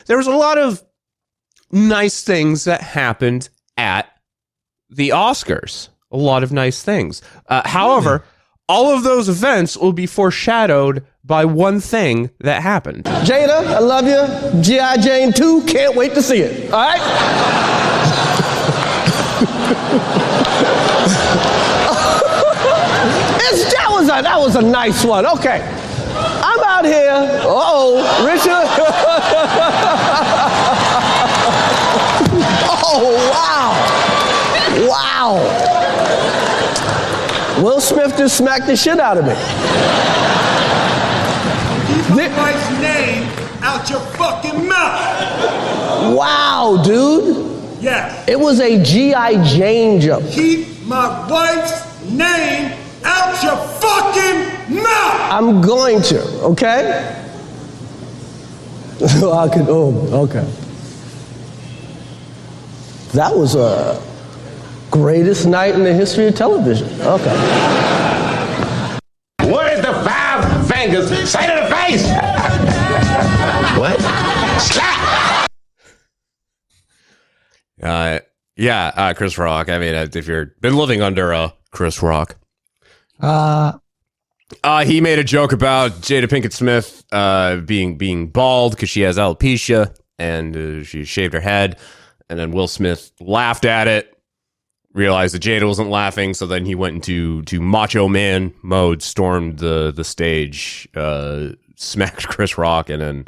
there was a lot of nice things that happened at the Oscars. A lot of nice things. However, all of those events will be foreshadowed by one thing that happened. Jada, I love you. G.I. Jane 2, can't wait to see it. All right? That was a nice one. Okay. I'm out here. Uh-oh, Richard. Oh, wow. Wow. Will Smith just smacked the shit out of me. Keep my wife's name out your fucking mouth. Wow, dude. Yes. It was a G.I. Jane joke. Keep my wife's name out your fucking mouth! I'm going to, okay? Okay. That was a greatest night in the history of television. Okay. What is the 5 fingers say to the face? What? Slap! Chris Rock. I mean, if you've been living under Chris Rock. He made a joke about Jada Pinkett Smith being bald because she has alopecia and she shaved her head, and then Will Smith laughed at it, realized that Jada wasn't laughing, so then he went into macho man mode, stormed the stage, smacked Chris Rock, and then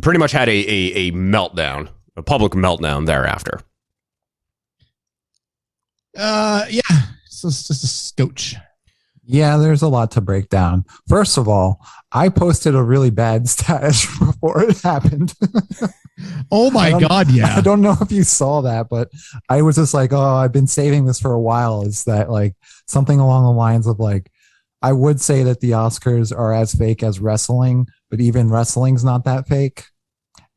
pretty much had a meltdown, a public meltdown thereafter. So it's just a scotch. Yeah, there's a lot to break down. First of all, I posted a really bad status before it happened. Oh my God, yeah. I don't know if you saw that, but I was just like, oh, I've been saving this for a while. Is that like something along the lines of like, I would say that the Oscars are as fake as wrestling, but even wrestling's not that fake.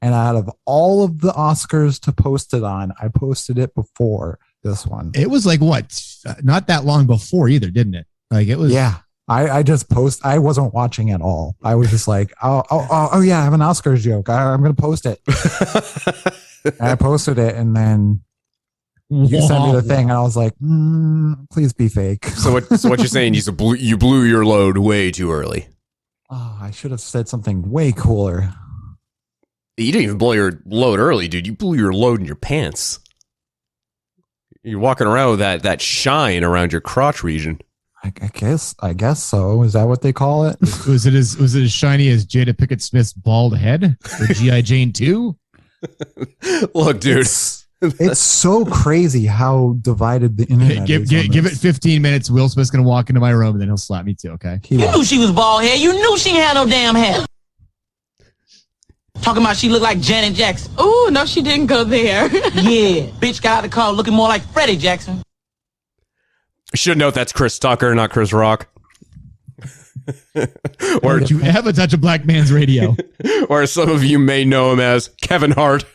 And out of all of the Oscars to post it on, I posted it before this one. It was like what? Not that long before either, didn't it? Like it was. Yeah. I just I wasn't watching at all. I was just like, oh yeah, I have an Oscars joke. I'm going to post it. And I posted it, and then you sent me the thing, and I was like, please be fake. So what you're saying, you blew your load way too early. Oh, I should have said something way cooler. You didn't even blow your load early, dude. You blew your load in your pants. You're walking around with that shine around your crotch region. I guess so. Is that what they call it? Was it as shiny as Jada Pinkett Smith's bald head for G.I. Jane 2? Look, dude. It's so crazy how divided the internet is. Give it 15 minutes. Will Smith's going to walk into my room and then he'll slap me too, okay? You knew she was bald head. You knew she had no damn hair. Talking about she looked like Janet Jackson. Oh, no, she didn't go there. Yeah, bitch got out of the car looking more like Freddie Jackson. Should note that's Chris Tucker, not Chris Rock. Or do you have a touch of black man's radio? Or some of you may know him as Kevin Hart.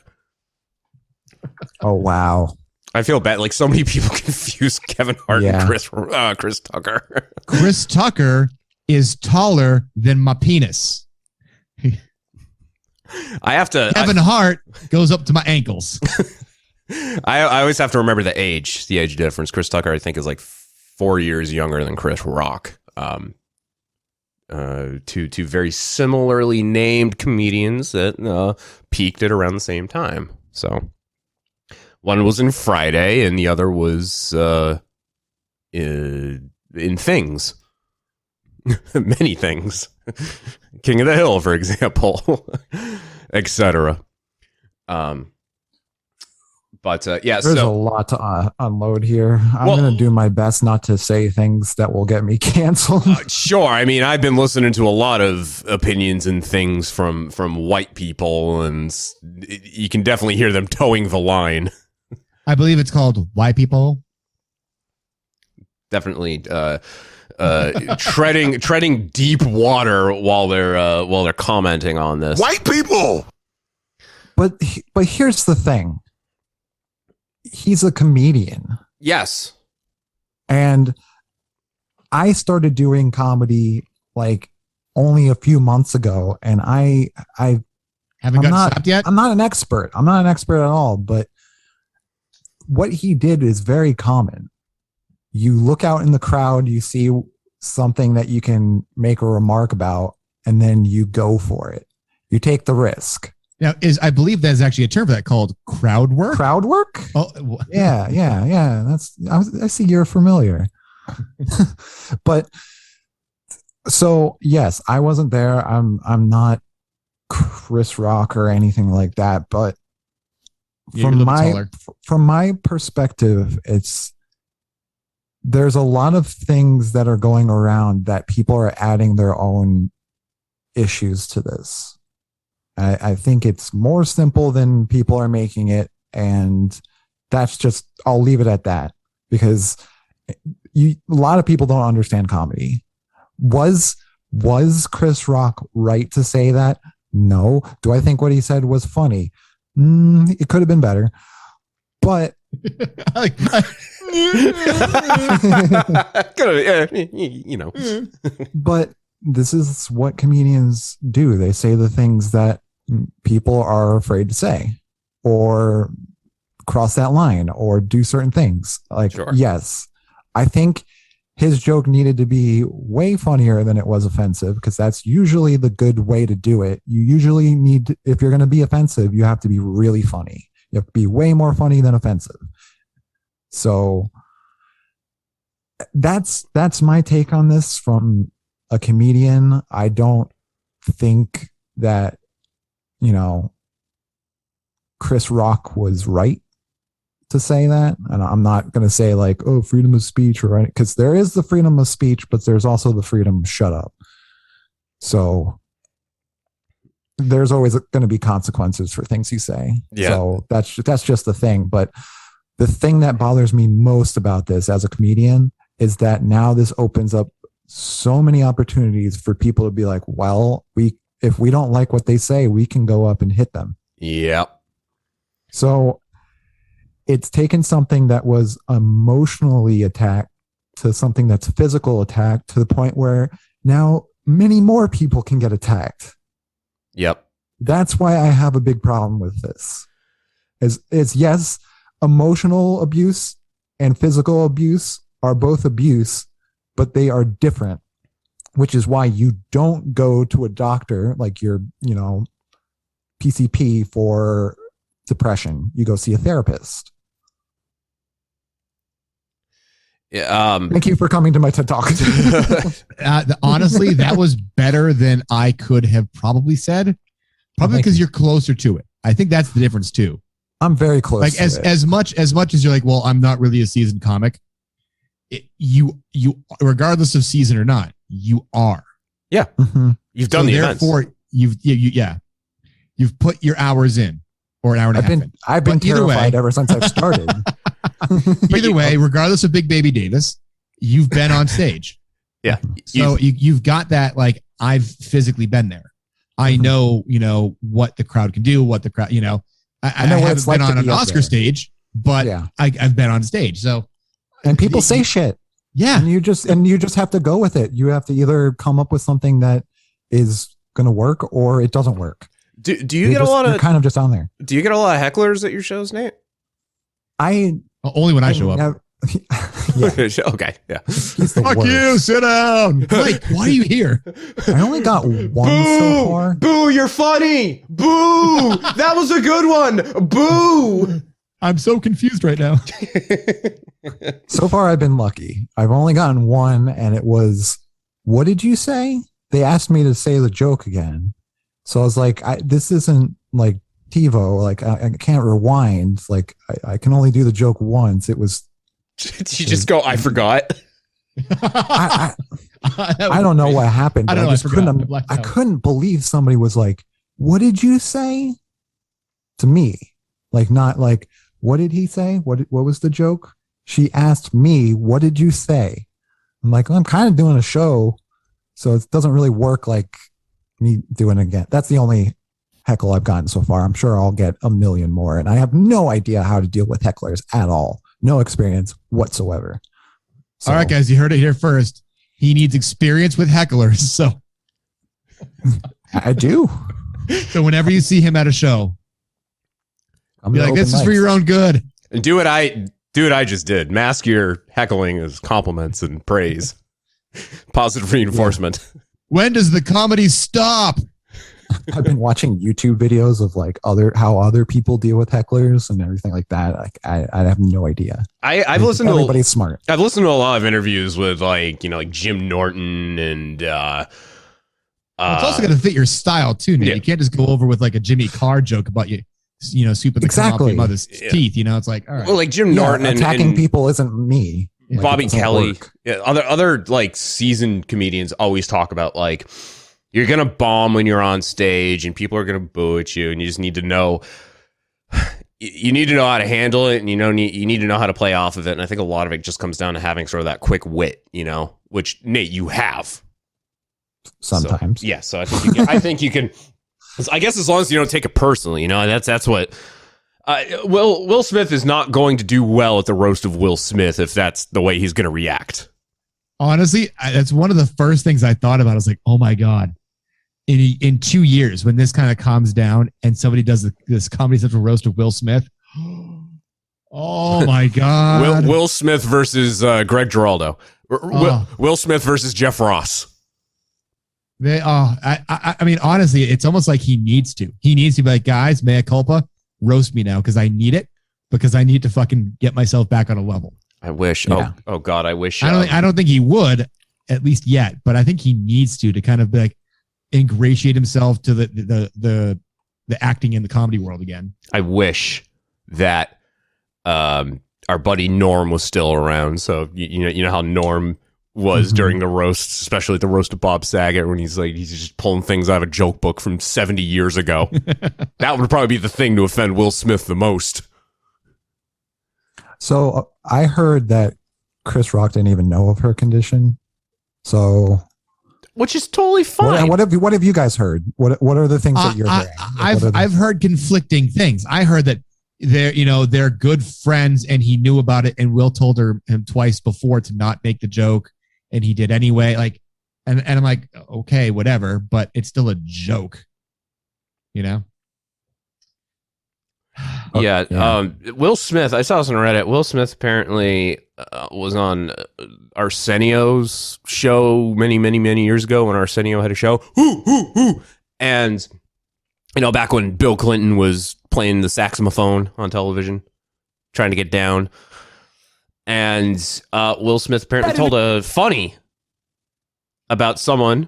Oh, wow. I feel bad. Like so many people confuse Kevin Hart and Chris Tucker. Chris Tucker is taller than my penis. Kevin Hart goes up to my ankles. I always have to remember the age difference. Chris Tucker, I think, is like 4 years younger than Chris Rock. Two very similarly named comedians that peaked at around the same time. So one was in Friday, and the other was in Things. Many things. King of the Hill, for example, etc. There's a lot to unload here. I'm going to do my best not to say things that will get me canceled. Sure. I mean, I've been listening to a lot of opinions and things from white people, and you can definitely hear them towing the line. I believe it's called White People. Definitely treading deep water while they're commenting on this. White people. But here's the thing. He's a comedian. Yes. And I started doing comedy like only a few months ago, and I Haven't gotten stopped yet? I'm not an expert. I'm not an expert at all, but what he did is very common. You look out in the crowd, you see something that you can make a remark about, and then you go for it. You take the risk. Now, I believe there's actually a term for that called crowd work. Crowd work? Oh, yeah. I see you're familiar. But so yes, I wasn't there. I'm not Chris Rock or anything like that. But from my perspective, there's a lot of things that are going around that people are adding their own issues to this. I think it's more simple than people are making it. And that's just, I'll leave it at that, because a lot of people don't understand comedy. Was Chris Rock right to say that? No. Do I think what he said was funny? It could have been better. But but this is what comedians do. They say the things that people are afraid to say, or cross that line, or do certain things. Like, sure. Yes, I think his joke needed to be way funnier than it was offensive, because that's usually the good way to do it. You usually need, if you're going to be offensive, you have to be really funny. You have to be way more funny than offensive. So that's my take on this from a comedian. I don't think that, Chris Rock was right to say that. And I'm not going to say like, oh, freedom of speech, or right, because there is the freedom of speech, but there's also the freedom to shut up. So there's always going to be consequences for things you say. Yeah. So that's just the thing. But the thing that bothers me most about this as a comedian is that now this opens up so many opportunities for people to be like, well, if we don't like what they say, we can go up and hit them. Yep. So it's taken something that was emotionally attacked to something that's physical attack, to the point where now many more people can get attacked. Yep. That's why I have a big problem with this. Is yes, emotional abuse and physical abuse are both abuse, but they are different, which is why you don't go to a doctor like your, PCP for depression. You go see a therapist. Yeah, thank you for coming to my TED Talk. Honestly, that was better than I could have probably said. Probably because you're closer to it. I think that's the difference too. I'm very close. Like as much as you're like, well, I'm not really a seasoned comic. You regardless of season or not, you are. Yeah, you've done the events. Therefore, you've put your hours in, or an hour and a half. I've been terrified ever since I've started. Either way, regardless of Big Baby Davis, you've been on stage. Yeah. So you've got that. Like, I've physically been there. I know, what the crowd can do, what the crowd, I know I haven't been on an Oscar stage, but I've been on stage. So, and people say shit. Yeah. And you just have to go with it. You have to either come up with something that is going to work, or it doesn't work. Do you get a lot of, you're kind of just on there. Do you get a lot of hecklers at your shows, Nate? Only when I show up. Okay. Yeah. Fuck you. Sit down. Mike, why are you here? I only got one so far. Boo, you're funny. Boo. That was a good one. Boo. I'm so confused right now. So far, I've been lucky. I've only gotten one, and it was, what did you say? They asked me to say the joke again. So I was like, this isn't like TiVo. Like, I can't rewind. Like, I can only do the joke once. It was. Did you just go, I forgot? I don't know what happened. I couldn't believe somebody was like, what did you say to me? Like, not like, what did he say? What was the joke? She asked me, what did you say? I'm like, I'm kind of doing a show, so it doesn't really work like me doing it again. That's the only heckle I've gotten so far. I'm sure I'll get a million more, and I have no idea how to deal with hecklers at all. No experience whatsoever. So, all right, guys, you heard it here first. He needs experience with hecklers. So I do. So whenever you see him at a show, be like, this is for your own good. And do what I just did. Mask your heckling as compliments and praise. Positive reinforcement. Yeah. When does the comedy stop? I've been watching YouTube videos of like how other people deal with hecklers and everything like that. Like I have no idea. I've listened to everybody's smart. I've listened to a lot of interviews with like Jim Norton and it's also going to fit your style too, Nate. Yeah. You can't just go over with like a Jimmy Carr joke about souping the cum off your mother's teeth. It's like, all right. Well, like Jim Norton attacking people isn't me. Like, Bobby Kelly. Yeah, other like seasoned comedians always talk about like you're gonna bomb when you're on stage and people are gonna boo at you, and you just need to know how to handle it, and you need to know how to play off of it. And I think a lot of it just comes down to having sort of that quick wit, which Nate, you have sometimes. So, yeah, so I think you can. I guess as long as you don't take it personally, that's what. Will Smith is not going to do well at the roast of Will Smith if that's the way he's going to react. Honestly, that's one of the first things I thought about. I was like, oh my God. In 2 years, when this kind of calms down and somebody does this Comedy Central roast of Will Smith, oh my God. Will Smith versus Greg Giraldo. Will Smith versus Jeff Ross. I mean, honestly, it's almost like he needs to. He needs to be like, guys, mea culpa. Roast me now because I need it, because I need to fucking get myself back on a level. I wish. Yeah. Oh God, I wish. I don't think he would, at least yet, but I think he needs to kind of be like ingratiate himself to the acting in the comedy world again. I wish that our buddy Norm was still around. So you know how Norm was during the roasts, especially the roast of Bob Saget, when he's just pulling things out of a joke book from 70 years ago. That would probably be the thing to offend Will Smith the most. So I heard that Chris Rock didn't even know of her condition. So, which is totally fine. What have you guys heard? What are the things that you're hearing? I've heard conflicting things. I heard that they're good friends, and he knew about it, and Will told him twice before to not make the joke. And he did anyway, and I'm like, okay, whatever, but it's still a joke, Yeah. Will Smith, I saw this on Reddit. Will Smith apparently was on Arsenio's show many, many, many years ago when Arsenio had a show. And, back when Bill Clinton was playing the saxophone on television, trying to get down. And Will Smith apparently told a funny about someone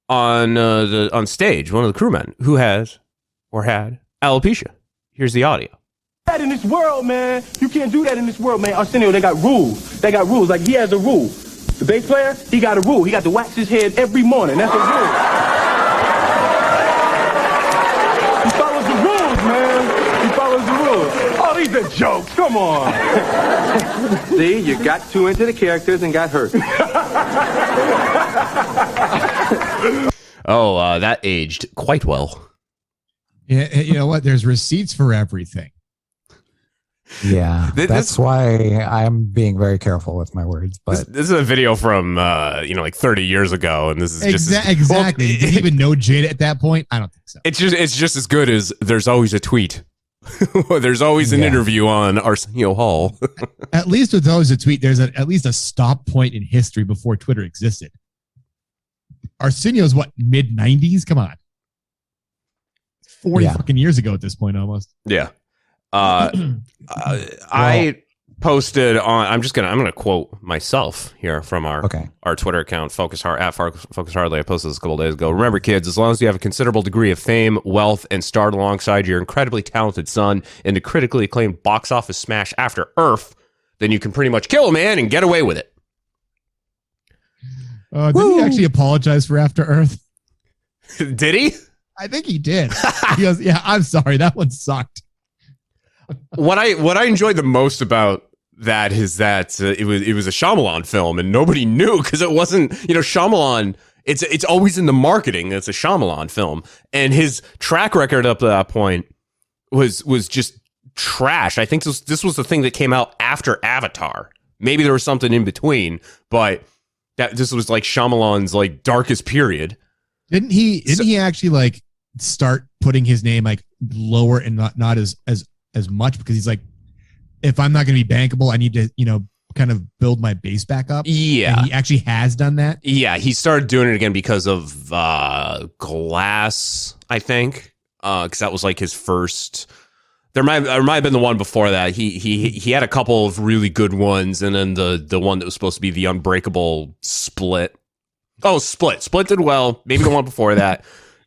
on stage, one of the crewmen who has or had alopecia. Here's the audio. That in this world, man, you can't do that in this world, man. Arsenio, they got rules. Like he has a rule. The bass player, he got a rule. He got to wax his head every morning. That's a rule. He follows the rules, man. He follows the rules. Oh, these are jokes. Come on. See, you got too into the characters and got hurt. That aged quite well. Yeah, you know what? There's receipts for everything. Yeah, that's why I'm being very careful with my words. But this is a video from like 30 years ago, and this is just exactly. Did you even know Jada at that point? I don't think so. It's just as good as there's always a tweet. There's always an interview on Arsenio Hall. At least with always a tweet, there's at least a stop point in history before Twitter existed. Arsenio's what, mid-90s? Come on. 40 fucking years ago at this point almost. Yeah. I posted on, I'm going to quote myself here from our Twitter account, Focus Hardly. I posted this a couple days ago. Remember, kids, as long as you have a considerable degree of fame, wealth, and starred alongside your incredibly talented son in the critically acclaimed box office smash After Earth, then you can pretty much kill a man and get away with it. Did he actually apologize for After Earth? Did he? I think he did. He goes, yeah, I'm sorry. That one sucked. What I enjoyed the most about that is that it was a Shyamalan film, and nobody knew because it wasn't, Shyamalan. It's always in the marketing. It's a Shyamalan film, and his track record up to that point was just trash. I think this was the thing that came out after Avatar. Maybe there was something in between, but this was like Shyamalan's like darkest period. Didn't he actually like start putting his name like lower and not as much, because he's like, if I'm not going to be bankable, I need to, kind of build my base back up. Yeah. And he actually has done that. Yeah, he started doing it again because of Glass, I think. Because that was like his first. There might have been the one before that. He had a couple of really good ones, and then the one that was supposed to be the Unbreakable Split. Oh, Split did well. Maybe the one before that.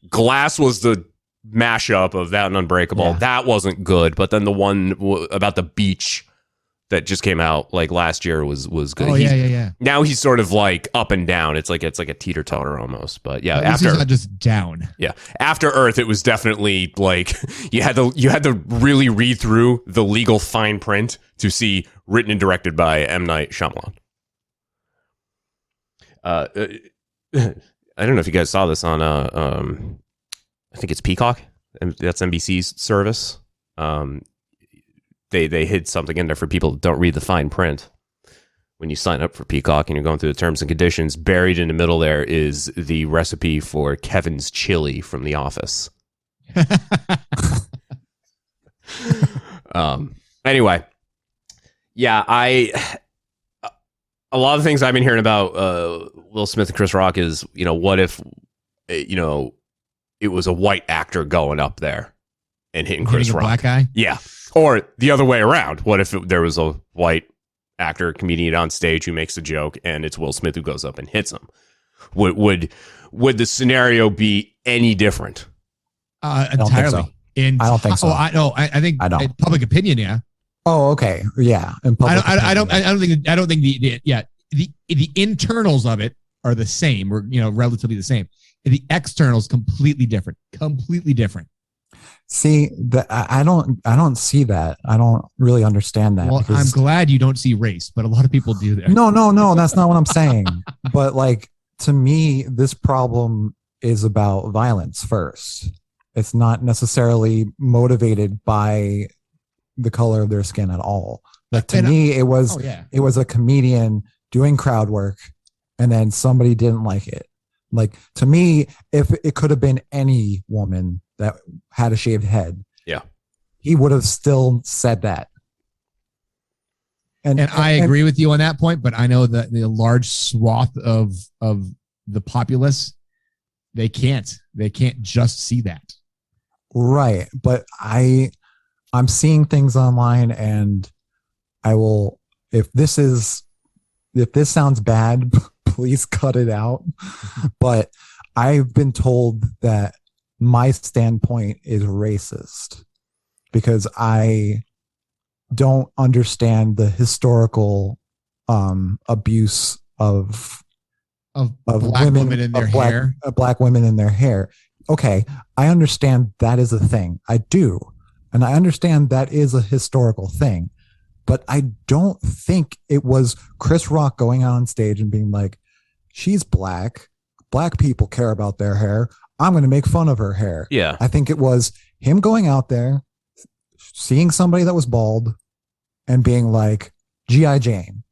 Glass was the mashup of that and Unbreakable. Yeah. That wasn't good, but then the one about the beach that just came out like last year was good. Oh, yeah. Now he's sort of like up and down. It's like a teeter-totter almost. But yeah, after not just down. Yeah. After Earth, it was definitely like you had to really read through the legal fine print to see written and directed by M. Night Shyamalan. I don't know if you guys saw this on I think it's Peacock. That's NBC's service. They hid something in there for people that don't read the fine print. When you sign up for Peacock and you're going through the terms and conditions, buried in the middle there is the recipe for Kevin's chili from The Office. Anyway, yeah, a lot of things I've been hearing about Will Smith and Chris Rock is, what if, it was a white actor going up there and hitting Chris Rock? Black guy? Yeah. Or the other way around. What if there was a white actor, comedian on stage who makes a joke and it's Will Smith who goes up and hits him? Would the scenario be any different? Entirely. I don't think so. I think public opinion, yeah. Oh, okay. Yeah. I don't think the internals of it are the same, or relatively the same. The externals completely different. See, I don't see that. I don't really understand that. Well, I'm glad you don't see race, but a lot of people do there. No, that's not what I'm saying. But like, to me, this problem is about violence first. It's not necessarily motivated by the color of their skin at all. Like, to me, it was a comedian doing crowd work, and then somebody didn't like it. Like, to me, if it could have been any woman that had a shaved head, yeah, he would have still said that. And I agree with you on that point, but I know that the large swath of the populace, they can't just see that. Right. But I'm seeing things online, and I will, if this sounds bad, please cut it out. But I've been told that my standpoint is racist because I don't understand the historical abuse of black women in their hair. Black women in their hair. Okay, I understand that is a thing. I do. And I understand that is a historical thing. But I don't think it was Chris Rock going out on stage and being like, she's black. Black people care about their hair. I'm going to make fun of her hair. Yeah. I think it was him going out there, seeing somebody that was bald and being like, G.I. Jane.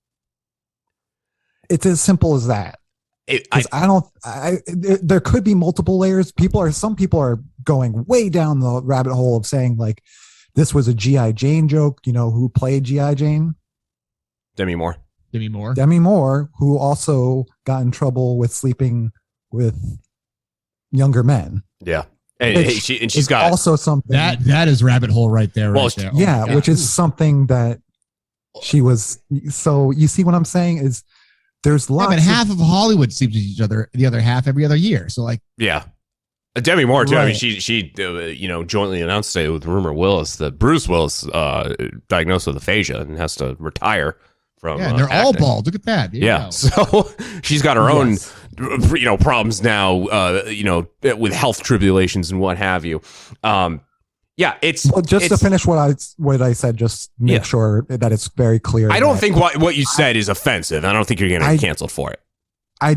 It's as simple as that. There could be multiple layers. Some people are going way down the rabbit hole of saying like, this was a G.I. Jane joke. Who played G.I. Jane? Demi Moore, who also got in trouble with sleeping with younger men. Yeah. And she's got also something that is rabbit hole right there. There. Yeah, which is something that she was. So you see what I'm saying is there's lots. But half of Hollywood sleeps with each other, the other half every other year. So like, yeah, Demi Moore too. Right. I mean, she jointly announced today with Rumor Willis that Bruce Willis diagnosed with aphasia and has to retire from. Yeah, and they're all bald. Look at that. Yeah, so she's got her own. Problems now, with health tribulations and what have you. It's to finish what I said. Just make sure that it's very clear. I don't think what you said is offensive. I don't think you're going to get canceled for it. I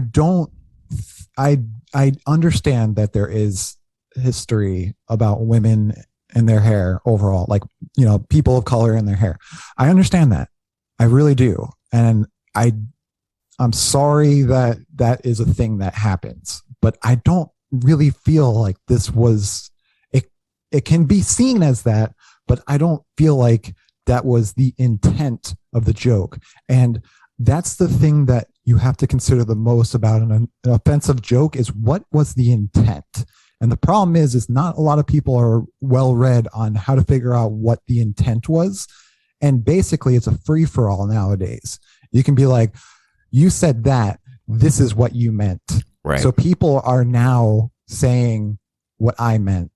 understand that there is history about women and their hair overall, like people of color and their hair. I understand that. I really do, and I'm sorry that is a thing that happens, but I don't really feel like this was it can be seen as that, but I don't feel like that was the intent of the joke. And that's the thing that you have to consider the most about an offensive joke is what was the intent? And the problem is not a lot of people are well read on how to figure out what the intent was. And basically it's a free for all nowadays. You can be like, you said that, this is what you meant. Right. So people are now saying what I meant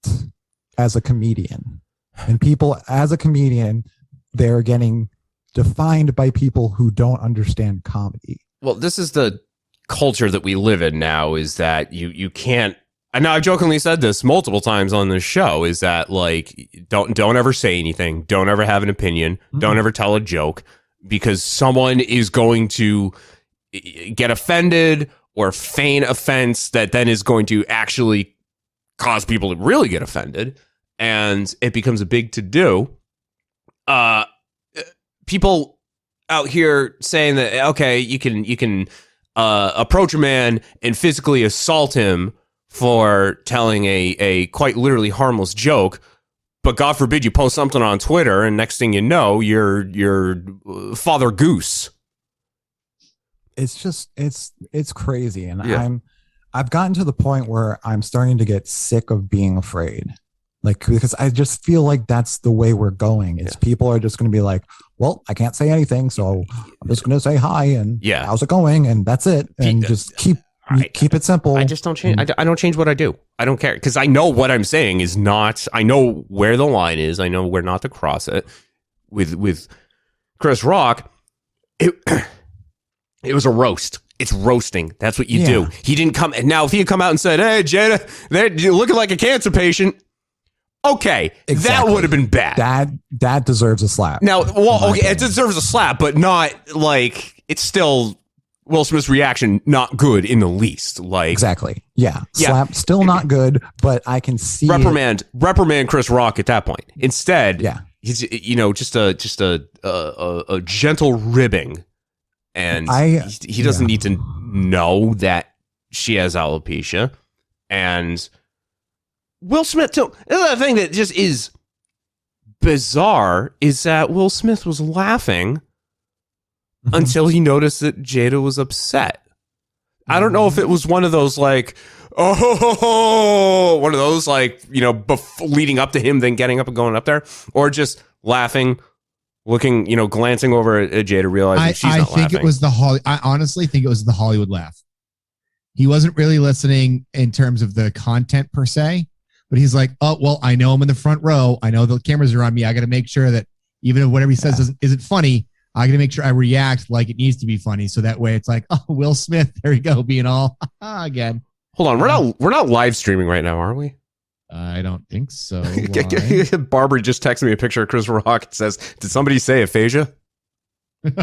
as a comedian. And people as a comedian, they're getting defined by people who don't understand comedy. Well, this is the culture that we live in now, is that you can't, I know I've jokingly said this multiple times on this show, is that like, don't ever say anything. Don't ever have an opinion. Don't ever tell a joke, because someone is going to get offended or feign offense that then is going to actually cause people to really get offended. And it becomes a big to-do. People out here saying that, okay, you can approach a man and physically assault him for telling a quite literally harmless joke, but God forbid you post something on Twitter and next thing you know, you're Father Goose. It's just, it's crazy. And Yeah. I've gotten to the point where I'm starting to get sick of being afraid. Like, because I just feel like that's the way we're going. It's people are just going to be like, well, I can't say anything, so I'm just going to say hi and how's it going? And that's it. And just keep it simple. I just don't change. I don't change what I do. I don't care, because I know what I'm saying is not, I know where the line is. I know where not to cross it. With Chris Rock, it was a roast. It's roasting. That's what you do. He didn't come. Now, if he had come out and said, hey, Jada, you're looking like a cancer patient. Okay, that would have been bad. That deserves a slap. Now, well, okay, it deserves a slap, but not like, it's still Will Smith's reaction not good in the least. Like, exactly. Yeah. Slap still not good, but I can see reprimand Chris Rock at that point. Instead, he's just a gentle ribbing, and he doesn't need to know that she has alopecia. And Will Smith too. The other thing that just is bizarre is that Will Smith was laughing until he noticed that Jada was upset. I don't know if it was one of those like, one of those like, leading up to him then getting up and going up there, or just laughing, looking, glancing over at Jada, realizing she's not laughing. I honestly think it was the Hollywood laugh. He wasn't really listening in terms of the content per se, but he's like, oh, well, I know I'm in the front row. I know the cameras are on me. I got to make sure that even if whatever he says isn't funny, I got to make sure I react like it needs to be funny. So that way it's like, oh, Will Smith, there you go, being all again. Hold on, we're not live streaming right now, are we? I don't think so. Barbara just texted me a picture of Chris Rock. It says, did somebody say aphasia? God,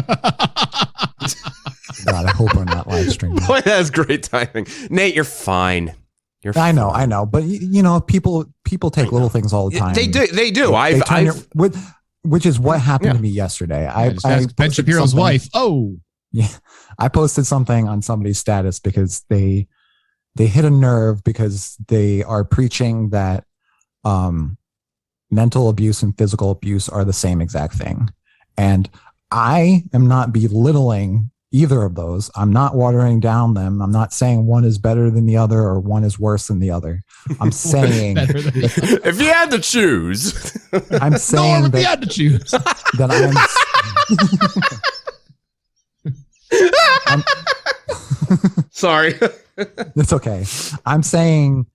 I hope I'm not live streaming. Boy, that's great timing. Nate, you're fine. I know. But people take little things all the time. They do. Which is what happened to me yesterday. I Ben Shapiro's wife. Oh, yeah. I posted something on somebody's status because they hit a nerve because they are preaching that mental abuse and physical abuse are the same exact thing. And I am not belittling either of those. I'm not watering down them. I'm not saying one is better than the other or one is worse than the other. I'm saying if you had to choose, I'm saying if you had to choose that I'm sorry. It's okay. I'm saying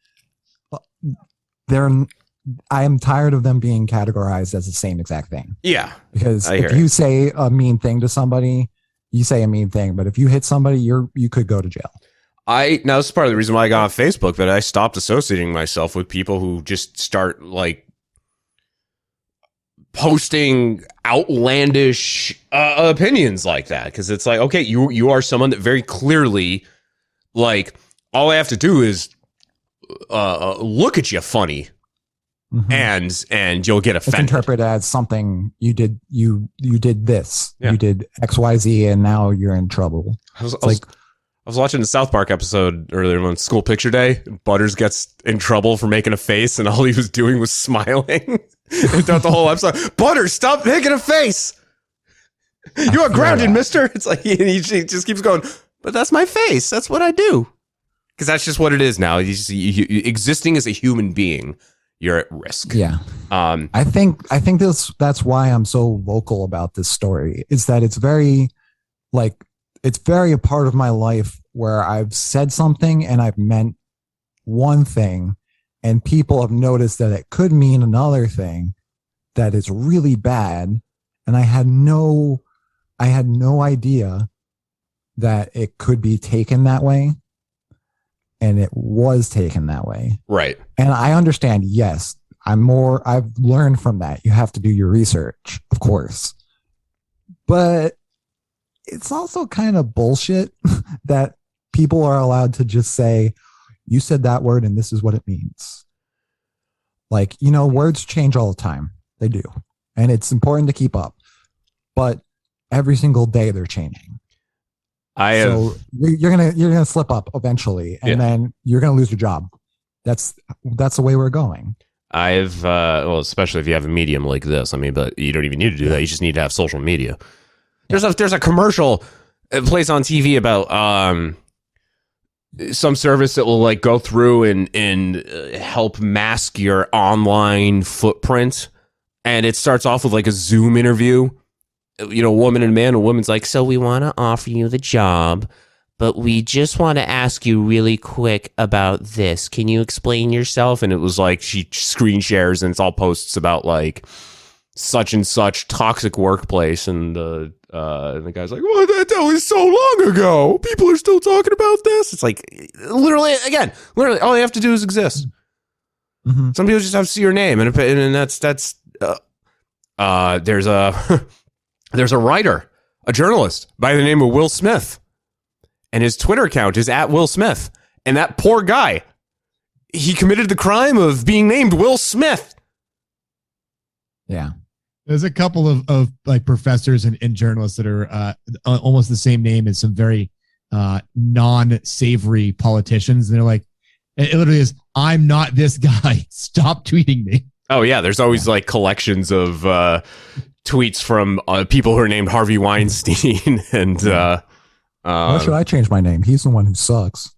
I am tired of them being categorized as the same exact thing. Yeah. Because if you say a mean thing to somebody, you say a mean thing, but if you hit somebody, you could go to jail. Now this is part of the reason why I got on Facebook, that I stopped associating myself with people who just start like posting outlandish opinions like that. Because it's like, okay, you are someone that very clearly, like, all I have to do is look at you funny. Mm-hmm. And you'll get offended. It's interpreted as something you did this. Yeah. You did XYZ and now you're in trouble. I was I was watching the South Park episode earlier on School Picture Day. Butters gets in trouble for making a face, and all he was doing was smiling throughout the whole episode. Butters, stop making a face. You are grounded, mister. It's like he just keeps going, but that's my face. That's what I do. Because that's just what it is now. Existing as a human being, you're at risk. Yeah. I think that's why I'm so vocal about this story, is that it's very a part of my life where I've said something and I've meant one thing, and people have noticed that it could mean another thing that is really bad. And I had no idea that it could be taken that way. And it was taken that way. Right. And I understand, yes, I've learned from that. You have to do your research, of course. But it's also kind of bullshit that people are allowed to just say, you said that word and this is what it means. Like, words change all the time. They do. And it's important to keep up. But every single day they're changing. So you're gonna slip up eventually, and then you're gonna lose your job. That's the way we're going. Especially if you have a medium like this. I mean, but you don't even need to do that. You just need to have social media. There's a commercial that plays on TV about some service that will like go through and help mask your online footprint, and it starts off with like a Zoom interview. A woman and a man. A woman's like, so we want to offer you the job, but we just want to ask you really quick about this. Can you explain yourself? And it was like she screen shares, and it's all posts about like such and such toxic workplace. And the guy's like, well, that was so long ago. People are still talking about this. It's like literally all you have to do is exist. Mm-hmm. Some people just have to see your name, and that's there's a writer, a journalist by the name of Will Smith, and his Twitter account is @WillSmith. And that poor guy, he committed the crime of being named Will Smith. Yeah. There's a couple of like professors and journalists that are almost the same name as some very non-savory politicians. And they're like, it literally is, I'm not this guy. Stop tweeting me. Oh, yeah. There's always like collections of tweets from people who are named Harvey Weinstein. And why should I change my name? He's the one who sucks.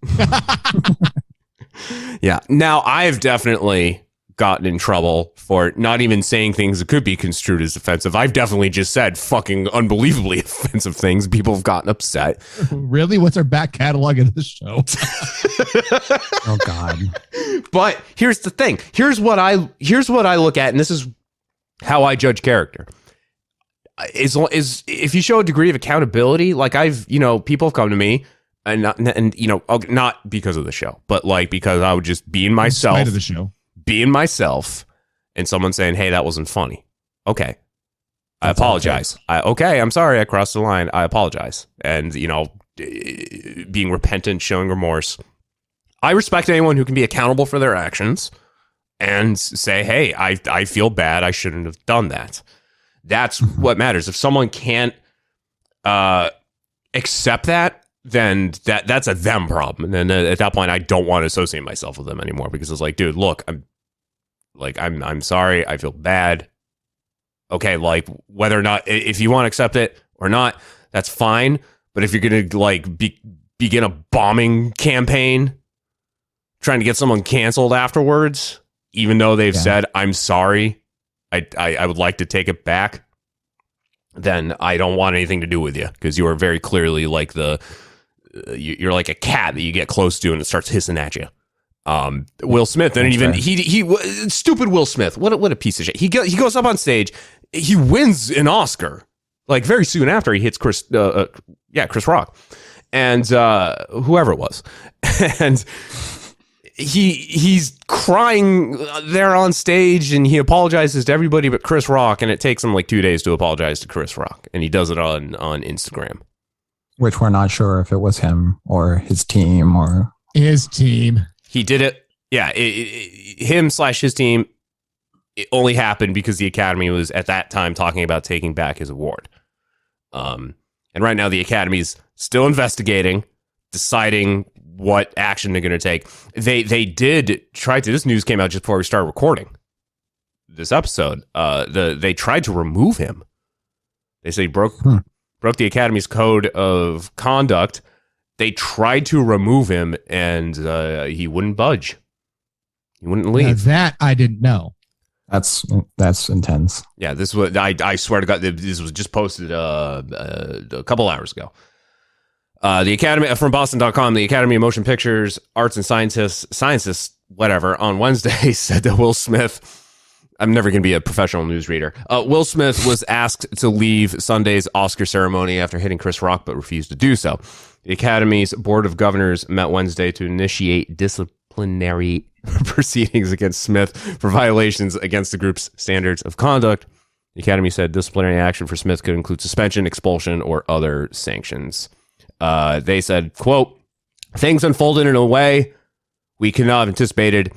Yeah. Now, I've definitely gotten in trouble for not even saying things that could be construed as offensive. I've definitely just said fucking unbelievably offensive things. People have gotten upset. Really? What's our back catalog of this show? Oh God. But here's the thing. Here's what I look at, and this is how I judge character. Is if you show a degree of accountability, like people have come to me and not because of the show, but like because I would just be in myself. In spite of the show. Being myself, and someone saying, hey, that wasn't funny. Okay. I apologize. I'm sorry I crossed the line. I apologize. And, being repentant, showing remorse. I respect anyone who can be accountable for their actions and say, hey, I feel bad. I shouldn't have done that. That's what matters. If someone can't accept that, then that's a them problem. And then at that point, I don't want to associate myself with them anymore, because it's like, dude, look, I'm sorry. I feel bad. Okay. Like, whether or not, if you want to accept it or not, that's fine. But if you're going to like begin a bombing campaign trying to get someone canceled afterwards, even though they've said, I'm sorry, I would like to take it back, then I don't want anything to do with you, because you are very clearly like you're like a cat that you get close to and it starts hissing at you. Will Smith, and even he stupid Will Smith. What a piece of shit. He goes up on stage, he wins an Oscar like very soon after he hits Chris Rock and whoever it was, and he's crying there on stage, and he apologizes to everybody but Chris Rock, and it takes him like 2 days to apologize to Chris Rock, and he does it on Instagram. Which we're not sure if it was him or his team or his team. He did it. Yeah. Him/his team. It only happened because the Academy was at that time talking about taking back his award. And right now the Academy's still investigating. deciding what action they're going to take. They did try to. This news came out just before we started recording this episode. They tried to remove him. They say he broke the Academy's code of conduct. They tried to remove him, and he wouldn't budge. He wouldn't leave. Now that I didn't know. That's intense. Yeah, this was. I swear to God, this was just posted a couple hours ago. The Academy from Boston.com, the Academy of Motion Pictures, Arts and Sciences, whatever, on Wednesday said that Will Smith. I'm never going to be a professional newsreader. Will Smith was asked to leave Sunday's Oscar ceremony after hitting Chris Rock, but refused to do so. The Academy's Board of Governors met Wednesday to initiate disciplinary proceedings against Smith for violations against the group's standards of conduct. The Academy said disciplinary action for Smith could include suspension, expulsion, or other sanctions. They said, quote, things unfolded in a way we could not have anticipated.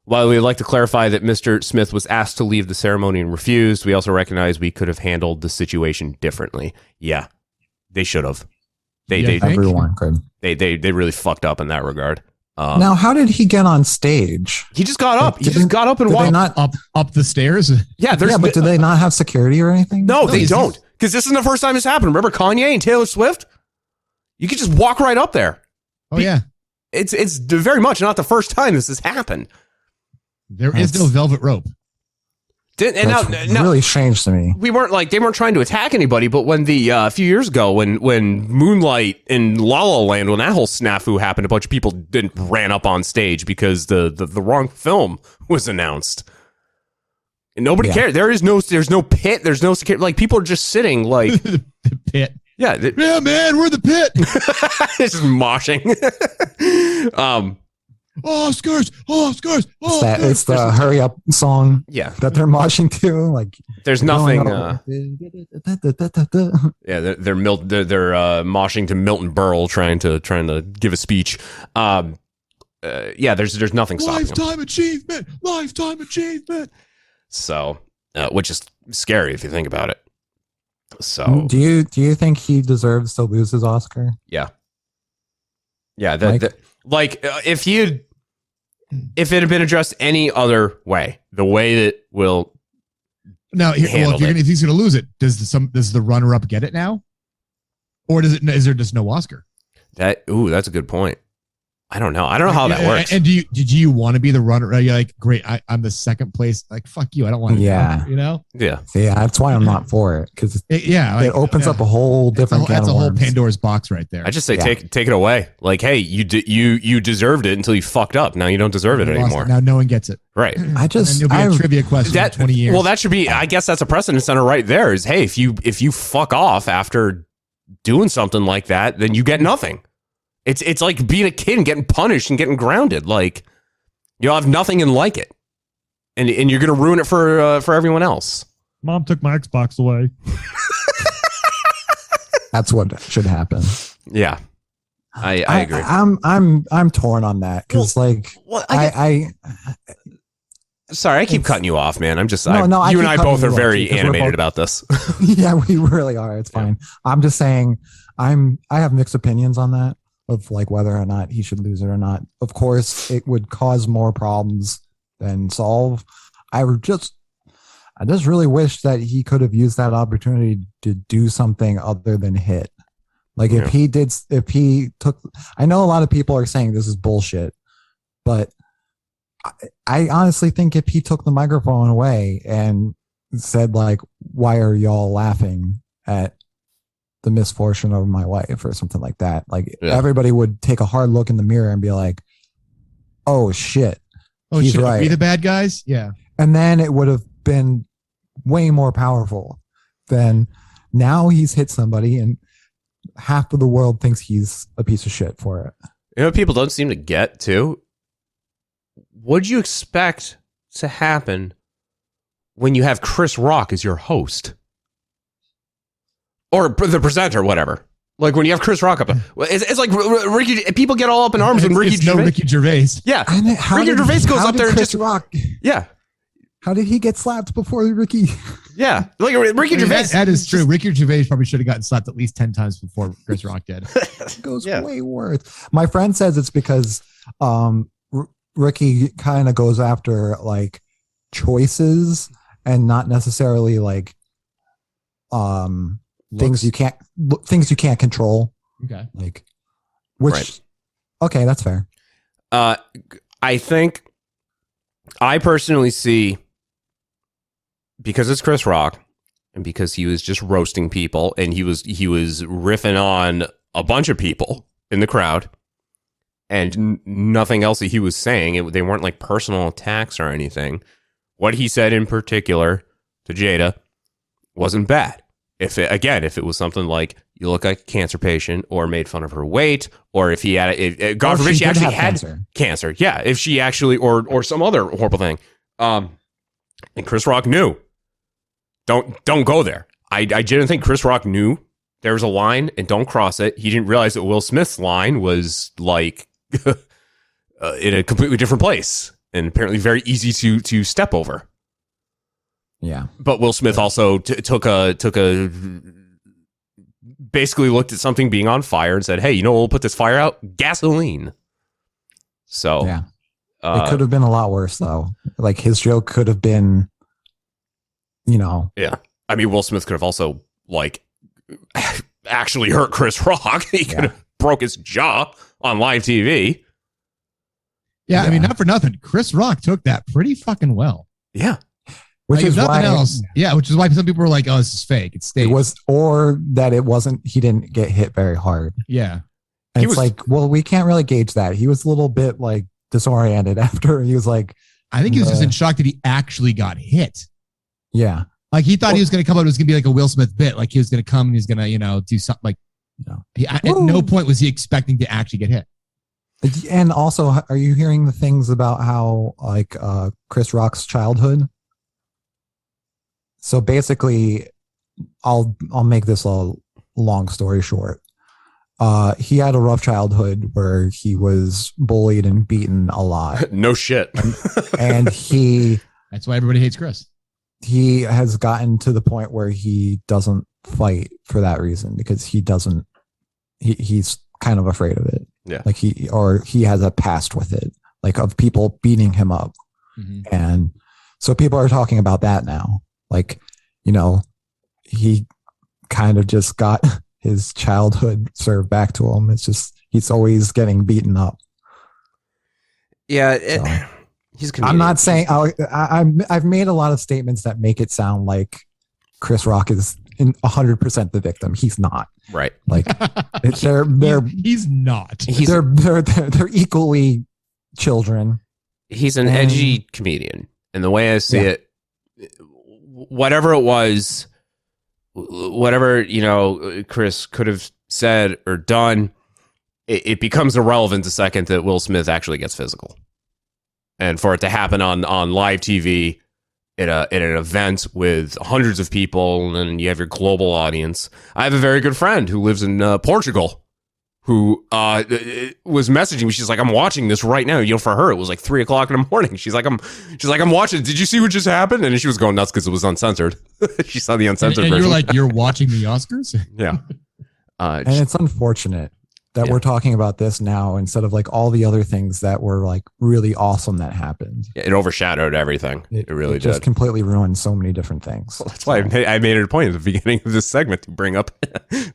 While we would like to clarify that Mr. Smith was asked to leave the ceremony and refused, we also recognize we could have handled the situation differently. Yeah, they should have. Everyone could. They really fucked up in that regard. Now, how did he get on stage? He just got up. He just got up and walked up the stairs. Yeah, but do they not have security or anything? No, they don't. Because this isn't the first time this happened. Remember Kanye and Taylor Swift? You could just walk right up there. Oh yeah, it's very much not the first time this has happened. There is no velvet rope. Now, really strange to me. They weren't trying to attack anybody, but when a few years ago, when Moonlight in La La Land, when that whole snafu happened, a bunch of people ran up on stage because the wrong film was announced. And nobody cared. There's no pit. There's no security. Like, people are just sitting like the pit. Yeah. Yeah, man, we're the pit. It's just moshing. Oscars. It's the hurry up song. Yeah. That they're moshing to. Like, there's nothing. Yeah, they're moshing to Milton Berle trying to give a speech. Yeah, there's nothing stopping them. Lifetime achievement. So, which is scary if you think about it. So, do you think he deserves to lose his Oscar? Yeah. Yeah, if it had been addressed any other way, the way that Will now, if he's going to lose it, does the runner up get it now, or is there just no Oscar? That's a good point. I don't know how that works. And did you want to be the runner? You're like, great, I'm the second place. Like, fuck you, I don't want to. Yeah, you know. Yeah, that's why I'm not for it, because it opens up a whole different. That's a whole Pandora's box right there. I just say take it away. Like, hey, you deserved it until you fucked up. Now you don't deserve it anymore. Now no one gets it. Right. I have a trivia question in 20 years. Well, that should be. I guess that's a precedent center right there. Is, hey, if you fuck off after doing something like that, then you get nothing. It's like being a kid and getting punished and getting grounded. Like, you'll have nothing and like it, and you're gonna ruin it for everyone else. Mom took my Xbox away. That's what should happen. Yeah, I agree. I'm torn on that because Sorry, I keep cutting you off, man. I'm just you and I both are very animated about this. Yeah, we really are. It's fine. I'm just saying I have mixed opinions on that, of like whether or not he should lose it or not. Of course, it would cause more problems than solve. I just really wish that he could have used that opportunity to do something other than hit. Like, if he took, I know a lot of people are saying this is bullshit, but I honestly think if he took the microphone away and said, like, why are y'all laughing at the misfortune of my wife or something like that, like, everybody would take a hard look in the mirror and be like, oh shit, he's right. Are we the bad guys? Yeah. And then it would have been way more powerful than now. He's hit somebody and half of the world thinks he's a piece of shit for it. You know what people don't seem to get too? What'd you expect to happen when you have Chris Rock as your host? Or the presenter, whatever. Like, when you have Chris Rock up, it's like Ricky. People get all up in arms when Ricky Gervais. No Ricky Gervais. Yeah, Ricky Gervais goes up there and just Rock. Yeah. How did he get slapped before Ricky? Yeah, like Ricky Gervais. That is true. Ricky Gervais probably should have gotten slapped at least 10 times before Chris Rock did. It goes way worse. My friend says it's because Ricky kind of goes after like choices and not necessarily like things you can't control. Okay. Like which okay, that's fair. I think I personally see, because it's Chris Rock and because he was just roasting people and he was riffing on a bunch of people in the crowd and nothing else that he was saying, they weren't like personal attacks or anything. What he said in particular to Jada wasn't bad. If it was something like you look like a cancer patient or made fun of her weight, or if he had, God forbid, she actually had cancer. Yeah. If she actually, or some other horrible thing. And Chris Rock knew. Don't go there. I didn't think Chris Rock knew there was a line and don't cross it. He didn't realize that Will Smith's line was like in a completely different place and apparently very easy to step over. Yeah. But Will Smith also took a basically looked at something being on fire and said, "Hey, we'll put this fire out? Gasoline." So yeah, it could have been a lot worse though. Like his joke could have been, Yeah. I mean, Will Smith could have also like actually hurt Chris Rock. He could have broke his jaw on live TV. Yeah, I mean, not for nothing. Chris Rock took that pretty fucking well. Yeah. Which is nothing why, else. Yeah, which is why some people were like, "Oh, this is fake. It's staged." It was, or that it wasn't. He didn't get hit very hard. Yeah, and it's like, well, we can't really gauge that. He was a little bit like disoriented after. He was like, I think he was just in shock that he actually got hit. Yeah, like he thought he was going to come out. It was going to be like a Will Smith bit. Like he was going to come and he's going to, do something. Like, at no point was he expecting to actually get hit. And also, are you hearing the things about how like Chris Rock's childhood? So basically, I'll make this a long story short. He had a rough childhood where he was bullied and beaten a lot. No shit. And that's why everybody hates Chris. He has gotten to the point where he doesn't fight for that reason because he's kind of afraid of it. Yeah. Like he has a past with it, like of people beating him up. Mm-hmm. And so people are talking about that now. Like, he kind of just got his childhood served back to him. It's just, he's always getting beaten up. Yeah. He's I'm not saying I've made a lot of statements that make it sound like Chris Rock is 100% the victim. He's not. Right. Like he's not. They're equally children. He's an edgy comedian. And the way I see it, whatever it was, whatever, Chris could have said or done, it becomes irrelevant the second that Will Smith actually gets physical. And for it to happen on live TV at an event with hundreds of people, and then you have your global audience. I have a very good friend who lives in Portugal who was messaging me. She's like, "I'm watching this right now." For her, it was like 3:00 in the morning. She's like, I'm watching. Did you see what just happened? And she was going nuts because it was uncensored. She saw the uncensored version. You're like, you're watching the Oscars? Yeah. And it's unfortunate that we're talking about this now instead of like all the other things that were like really awesome that happened. It overshadowed everything. It really just completely ruined so many different things. Well, that's why I made it a point at the beginning of this segment to bring up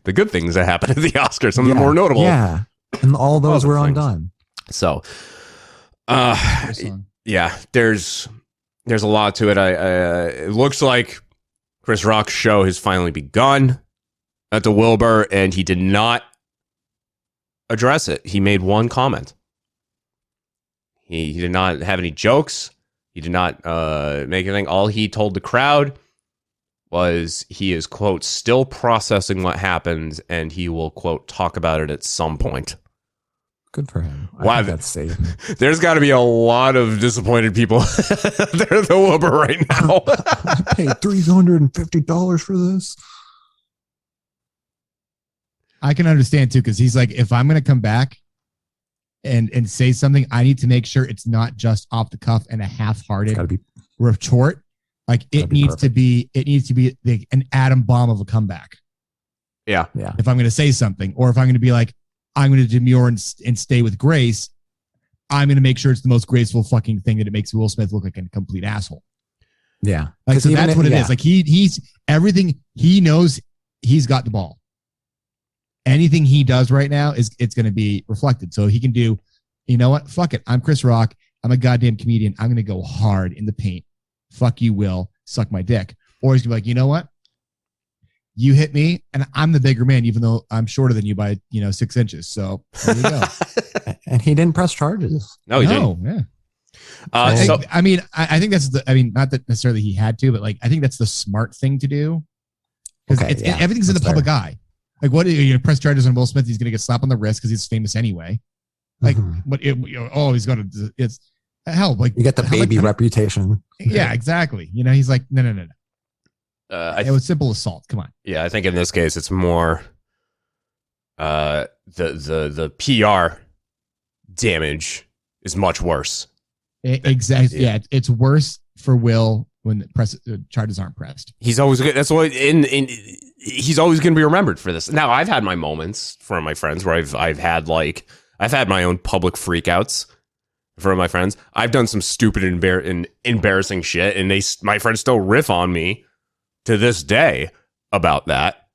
the good things that happened at the Oscars, some of the more notable. Yeah. And all those were undone. So, yeah, there's a lot to it. It looks like Chris Rock's show has finally begun at the Wilbur, and he did not address it. He made one comment. He did not have any jokes. He did not make anything. All he told the crowd was he is, quote, still processing what happened, and he will, quote, talk about it at some point. Good for him. Wow, that's safe. There's got to be a lot of disappointed people there at the Wilbur right now. I paid $350 for this. I can understand too, because he's like, if I'm going to come back and say something, I need to make sure it's not just off the cuff and a half-hearted retort. Like it needs to be an atom bomb of a comeback. Yeah. If I'm going to say something, or if I'm going to be like, I'm going to demure and stay with grace, I'm going to make sure it's the most graceful fucking thing that it makes Will Smith look like a complete asshole. Yeah. Like, so that's what it is. Like he's everything he knows, he's got the ball. Anything he does right now it's going to be reflected. So he can do, you know what? Fuck it. I'm Chris Rock. I'm a goddamn comedian. I'm going to go hard in the paint. Fuck you, Will. Suck my dick. Or he's going to be like, you know what? You hit me and I'm the bigger man, even though I'm shorter than you by, 6 inches. So there you go. And he didn't press charges. No, he didn't. Yeah. I think that's not that necessarily he had to, but like, I think that's the smart thing to do. Because everything's in the public eye. Like, what you press charges on Will Smith? He's going to get slapped on the wrist because he's famous anyway. Like, he's going to, it's hell. Like, you get the baby reputation. Yeah, exactly. He's like, no. It was simple assault. Come on. Yeah, I think in this case it's more the PR damage is much worse. Exactly. Yeah, it's worse for Will when charges aren't pressed. He's always good. That's why he's always going to be remembered for this. Now, I've had my moments from my friends where I've had my own public freakouts from my friends. I've done some stupid and embarrassing shit, and my friends still riff on me to this day about that.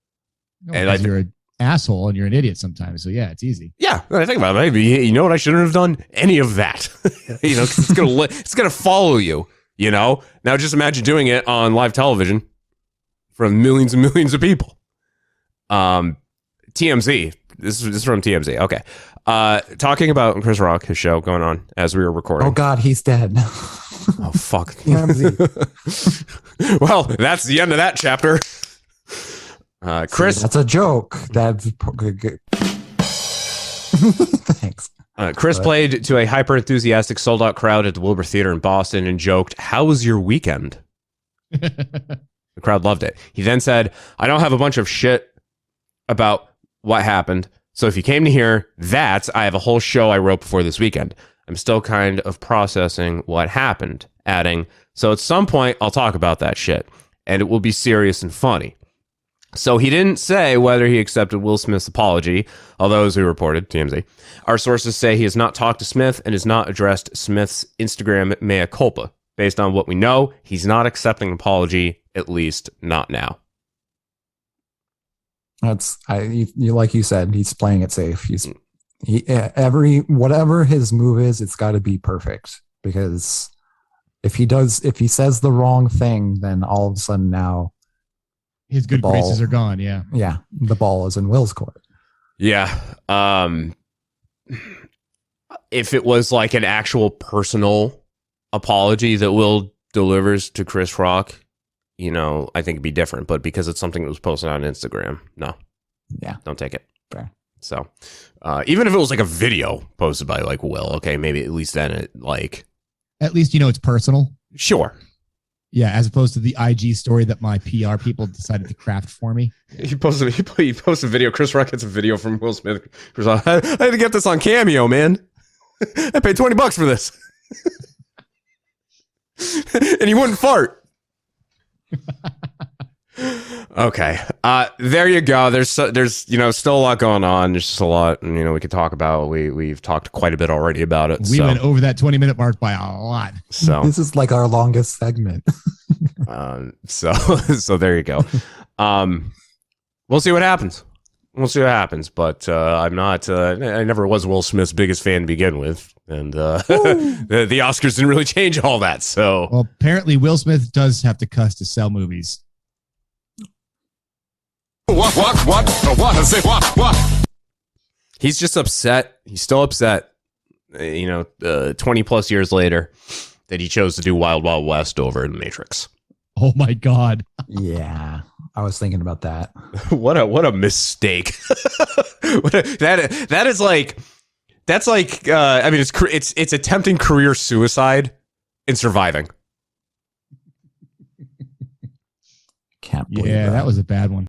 And you're an asshole and you're an idiot sometimes. So yeah, it's easy. Yeah, I think about it. Maybe you know what? I shouldn't have done any of that. 'Cause it's gonna follow you. Now just imagine doing it on live television from millions and millions of people. TMZ. This is from TMZ. Okay. Talking about Chris Rock, his show going on as we were recording. Oh God, he's dead. Oh fuck. Well, that's the end of that chapter. Chris, that's a joke. That's thanks. Chris played to a hyper enthusiastic sold out crowd at the Wilbur Theater in Boston and joked, "How was your weekend?" The crowd loved it. He then said, "I don't have a bunch of shit about what happened. So if you came to hear that, I have a whole show I wrote before this weekend. I'm still kind of processing what happened," adding, "So at some point I'll talk about that shit and it will be serious and funny." So he didn't say whether he accepted Will Smith's apology, although as we reported, TMZ, our sources say he has not talked to Smith and has not addressed Smith's Instagram mea culpa. Based on what we know, he's not accepting an apology, at least not now. Like you said, he's playing it safe. Whatever his move is, it's got to be perfect, because if he says the wrong thing, then all of a sudden now his good graces are gone. Yeah. Yeah. The ball is in Will's court. Yeah. If it was like an actual personal apology that Will delivers to Chris Rock, I think it'd be different. But because it's something that was posted on Instagram, no. Yeah. Don't take it. Fair. So even if it was like a video posted by like Will, okay, maybe at least then it like. At least it's personal. Sure. Yeah, as opposed to the IG story that my PR people decided to craft for me. He posted a video. Chris Rock gets a video from Will Smith. Chris Rock, I had to get this on Cameo, man. I paid $20 for this. And he wouldn't fart. Okay. There you go. There's still a lot going on. There's just a lot, we could talk about. We've talked quite a bit already about it. We went over that 20-minute mark by a lot. So this is like our longest segment. So there you go. We'll see what happens. But I'm not. I never was Will Smith's biggest fan to begin with, and the Oscars didn't really change all that. So well, apparently Will Smith does have to cuss to sell movies. What? He's just upset. He's still upset. 20 plus years later, that he chose to do Wild Wild West over The Matrix. Oh my God. Yeah, I was thinking about that. What a mistake. That is like, that's like, it's attempting career suicide and surviving. Can't believe that was a bad one.